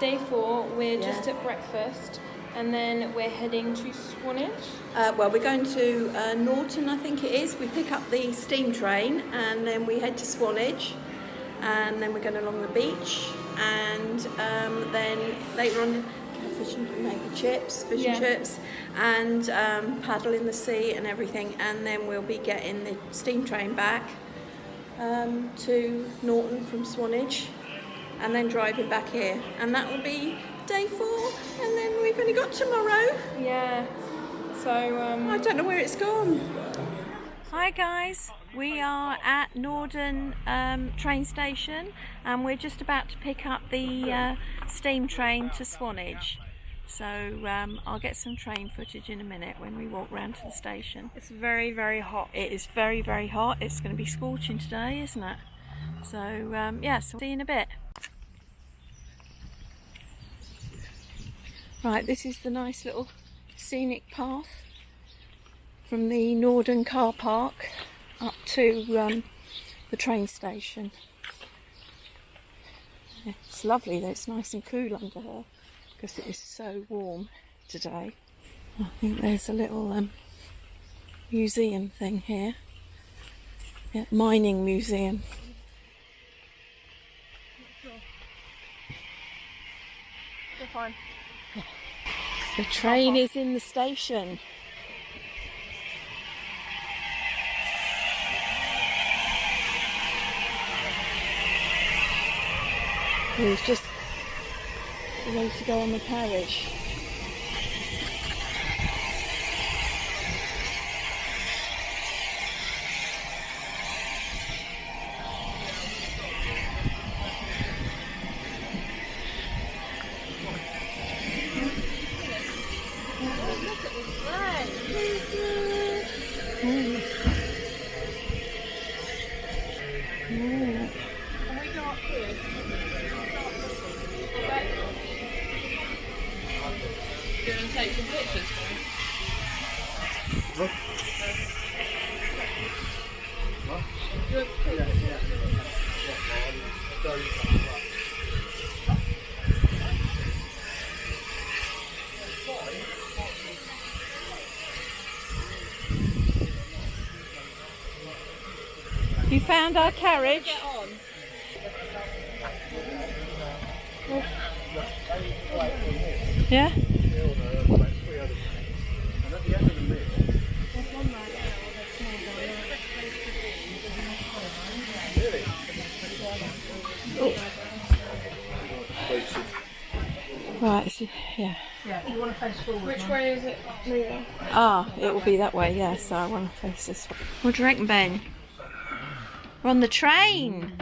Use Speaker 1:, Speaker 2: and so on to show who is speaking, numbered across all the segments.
Speaker 1: day 4. We're just at breakfast, and then we're heading to Swanage.
Speaker 2: Well, we're going to Norton, I think it is. We pick up the steam train, and then we head to Swanage, and then we're going along the beach, and then later on fish and maybe chips, chips, and paddle in the sea and everything, and then we'll be getting the steam train back to Norton from Swanage, and then driving back here, and that will be day 4, and then we've only got tomorrow.
Speaker 1: Yeah, so
Speaker 2: I don't know where it's gone.
Speaker 3: Hi guys, we are at Norton train station, and we're just about to pick up the steam train to Swanage. So I'll get some train footage in a minute when we walk round to the station.
Speaker 1: It's very, very hot.
Speaker 3: It is very, very hot. It's going to be scorching today, isn't it? So yeah, so see you in a bit. Right, this is the nice little scenic path from the Norton car park up to the train station. It's lovely though, it's nice and cool under here because it is so warm today. I think there's a little museum thing here. Yeah, mining museum.
Speaker 1: You're fine.
Speaker 3: The train is in the station. He's just ready to go on the carriage.
Speaker 1: Take some pictures for
Speaker 3: You found our carriage?
Speaker 1: Get on.
Speaker 3: Yeah? Right, so, yeah.
Speaker 2: Yeah, if you want to face forward.
Speaker 1: Which way is it moving?
Speaker 3: Ah, it will be that way, yeah, so I want to face this way. What do you reckon, Ben? We're on the train!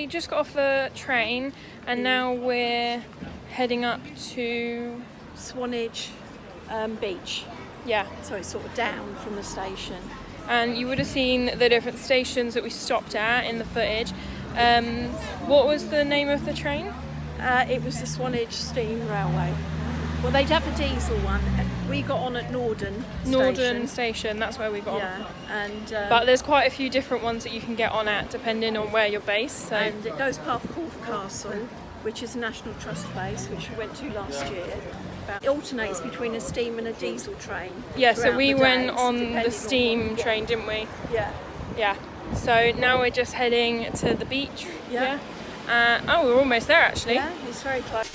Speaker 1: we just got off the train and now we're heading up to
Speaker 2: Swanage beach.
Speaker 1: yeah.
Speaker 2: So it's sort of down from the station.
Speaker 1: And you would have seen the different stations that we stopped at in the footage. What was the name of the train?
Speaker 2: It was the Swanage Steam Railway. Well, they'd have a diesel one. We got on at Norton
Speaker 1: Station, that's where we got on.
Speaker 2: Yeah, and
Speaker 1: But there's quite a few different ones that you can get on at depending on where you're based. So.
Speaker 2: and it goes past Corfe Castle, which is a National Trust place, which we went to last year. It alternates between a steam and a diesel train.
Speaker 1: Yeah, so
Speaker 2: throughout
Speaker 1: we
Speaker 2: the
Speaker 1: went
Speaker 2: days,
Speaker 1: on
Speaker 2: depending
Speaker 1: the steam
Speaker 2: what-
Speaker 1: train, didn't we?
Speaker 2: Yeah.
Speaker 1: Yeah. So now we're just heading to the beach.
Speaker 2: Yeah.
Speaker 1: Oh, we're almost there actually.
Speaker 2: Yeah, it's very close.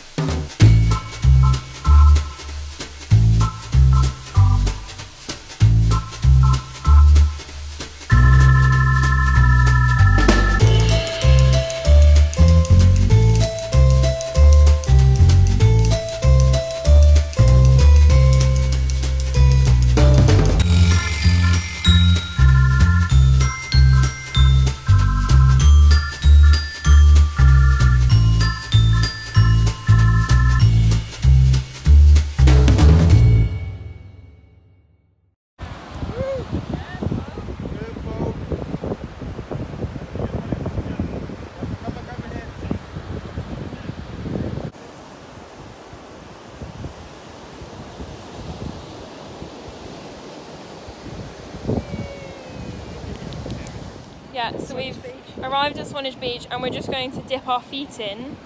Speaker 1: Yeah, so we've arrived at Swanage Beach and we're just going to dip our feet in.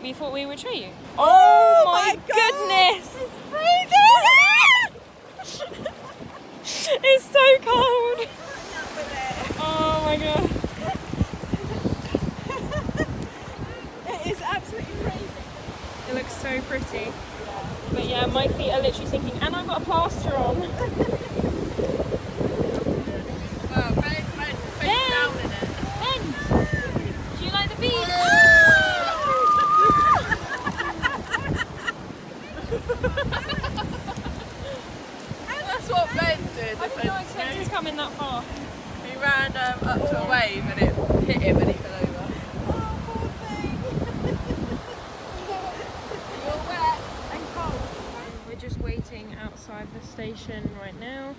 Speaker 1: We thought we would show you. Oh my goodness! It's freezing! It's so cold! Oh my god.
Speaker 2: It is absolutely crazy.
Speaker 1: It looks so pretty. But yeah, my feet are literally sinking and I've got a plaster on. Ben! Do you like the beach?
Speaker 4: That's what Ben did.
Speaker 1: I did not expect it to come in that far.
Speaker 4: He ran up to a wave and it hit him and he fell over. You're wet and cold.
Speaker 1: We're just waiting outside the station right now.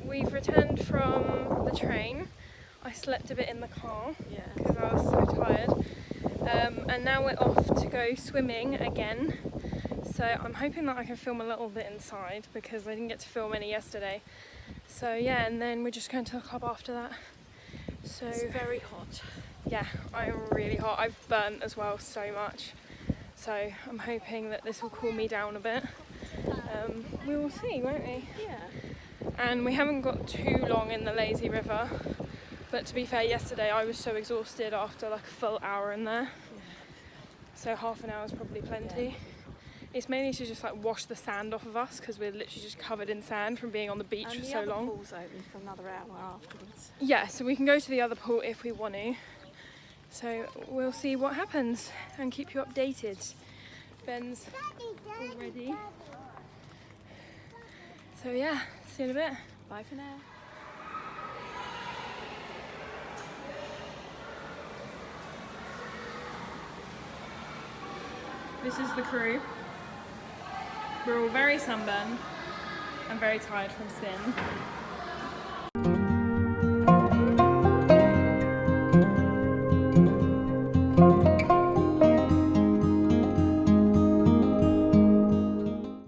Speaker 1: We've returned from the train. I slept a bit in the car because I was so tired. And now we're off to go swimming again. So I'm hoping that I can film a little bit inside because I didn't get to film any yesterday. So yeah, and then we're just going to the club after that. So
Speaker 2: It's very hot.
Speaker 1: yeah, I'm really hot. I've burnt as well so much. So I'm hoping that this will cool me down a bit. We will see, won't we?
Speaker 2: Yeah.
Speaker 1: And we haven't got too long in the lazy river. But to be fair, yesterday I was so exhausted after like a full hour in there. So half an hour is probably plenty.
Speaker 2: Yeah.
Speaker 1: It's mainly to just like wash the sand off of us because we're literally just covered in sand from being on the beach for so long.
Speaker 2: And the other pool's open for another hour afterwards.
Speaker 1: Yeah, so we can go to the other pool if we want to. So we'll see what happens and keep you updated. Ben's all ready. So yeah, see you in a bit.
Speaker 2: Bye for now.
Speaker 1: This is the crew. We're all very sunburned and very tired from spin.